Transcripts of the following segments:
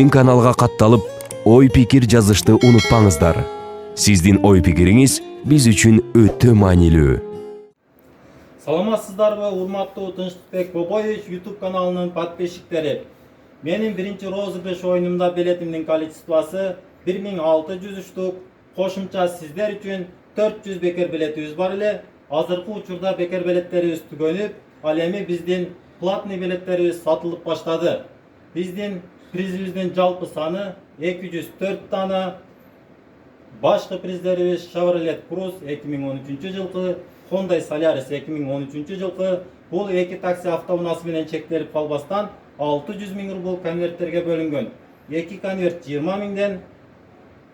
биздин каналга катталып, ой-пикир жазышты унутпаңыздар. Сиздин ой-пикириңиз биз үчүн өтө маанилүү. Саламатсыздарбы, урматтуу Тынчтыкбек Бобоевич YouTube каналынын подписчиктери. Менин биринчи розыгрыш оюнумда билетимдин количествосы 1600 штук. Кошумча сиздер үчүн 400 бекер билетибиз бар эле. Азыркы учурда бекер билеттерибиз түгөнүп, ал эми биздин платный билеттерибиз сатылып баштады. Биздин призибиздин жалпы саны 204 дана. Башкы приздерибиз Chevrolet Cruze 2013 жылкы, Hyundai Solaris 2013 жылкы. Бул эки такси автоунаасы менен чектелип калбастан 600 000 рубль конверттерге бөлүнгөн. 2 конверт 20 000ден,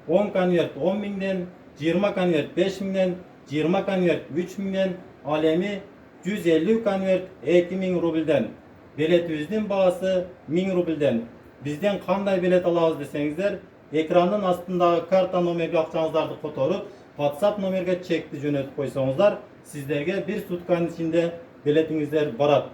10 конверт 10 000ден, 20 конверт 5 000ден, 20 конверт 3 000ден, ал эми 150 конверт 2000 рубльден. Билетибиздин баасы 1000 рубльден. Бизден кандай билет алабыз десеңиздер, экрандын астындагы карта номерге акчаңыздарды которуп, WhatsApp номерге чекти жөнөтүп койсоңуздар, сиздерге бир сутканын ичинде билетиңиздер барат.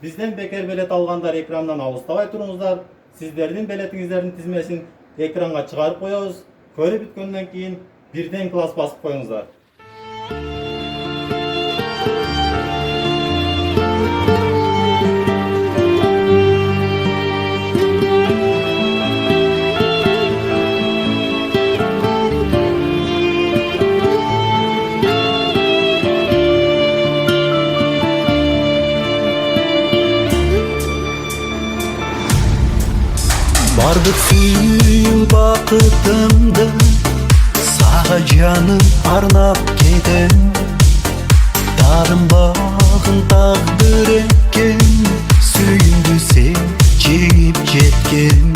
Бизден бекер билет алгандар экрандан алыстабай туруңуздар. Сиздердин билетиңиздердин тизмесин экранга чыгарып коебуз. Көрүп бүткөндөн кийин бирден класс басып коюңуздар. Бардык сүйүү бакытымды сага жаным арнап кетем. Дарынбагын тагдыр экен, сүйүндү сен жеңип жеткен.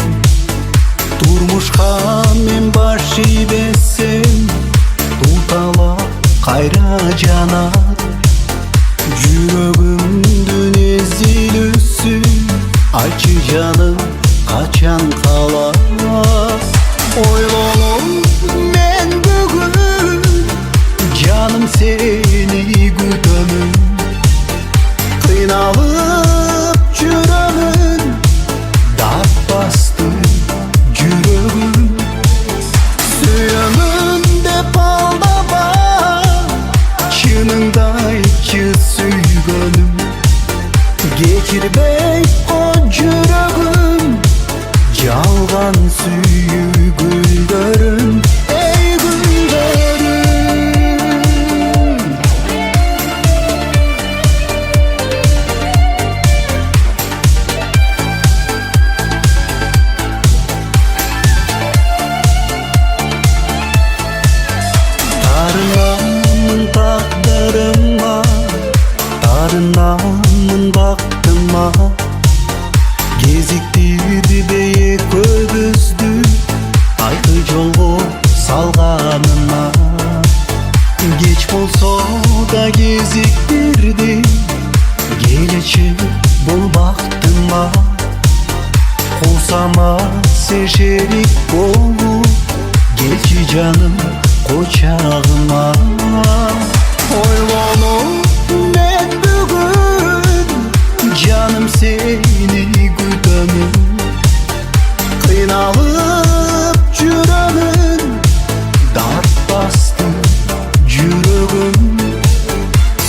Турмушка мен баш ийбесем, тутала кайра жанат. Жүрөгүмдүн эзилүүсү, айтчы жаным качан калат? Ойлоном мен бүгүн, жаным сени күтөмүн. Кыйналып жүрөмүн, дат басты жүрөгүм. Сүйөмүн деп алдаба, чыныңды айтчы сүйгөнүм. Кечирбей ко жүрөгүм, жалган сүйүү гүлдөрүм, эй гүлдөрүм. Тарынамын тагдырыма, тарынамын бактыма. Кезиктирди бейек көбүздү, айты жолго салганына. Кеч болсо да кезиктирди, келечи бул бактыма. Кусама сен шерик болуп, келчи жаным кочагыма. Ойлоном мен бүгүн, жаным сени күтөмүн. Кыйналып жүрөмүн, дат басты жүрөгүм.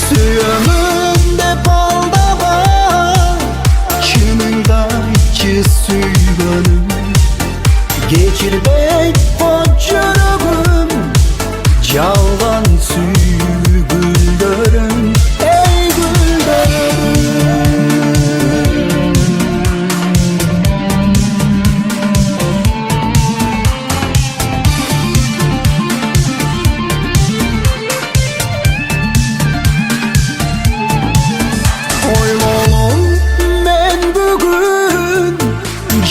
Сүйөмүн деп алдаба, чыныңды айтчы сүйгөнүм. Кечирбей ко жүрөгүм, жалган сүйүү гүлдөрүм, эй гүлдөрүм.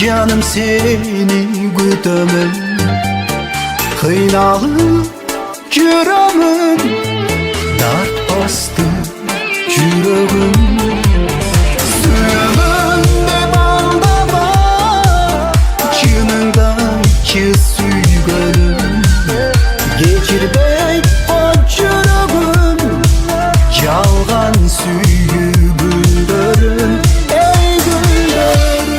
Жаным сени күтөмүн, кыйналып жүрөмүн, дарт басты жүрөгүм. Сүйөмүн деп алдаба, чыныңды айтчы сүйгөнүм. Кечирбей ко жүрөгүм, жалган сүйүү гүлдөрүм, эй гүлдөрүм.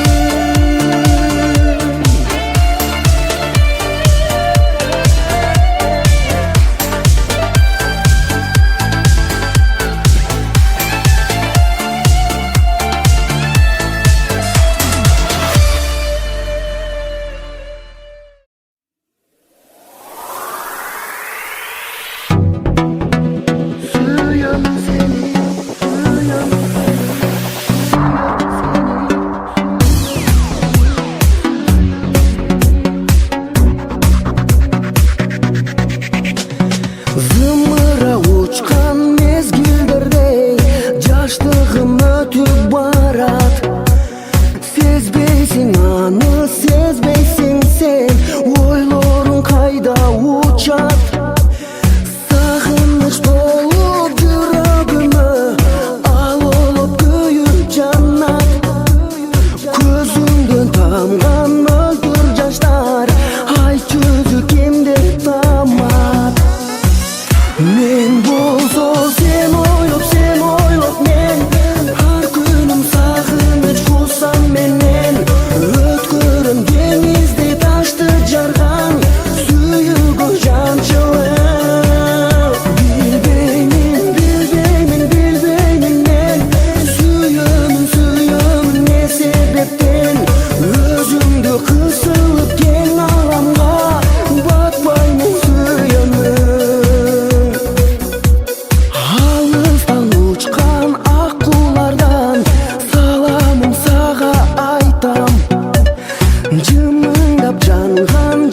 мыңдап жанған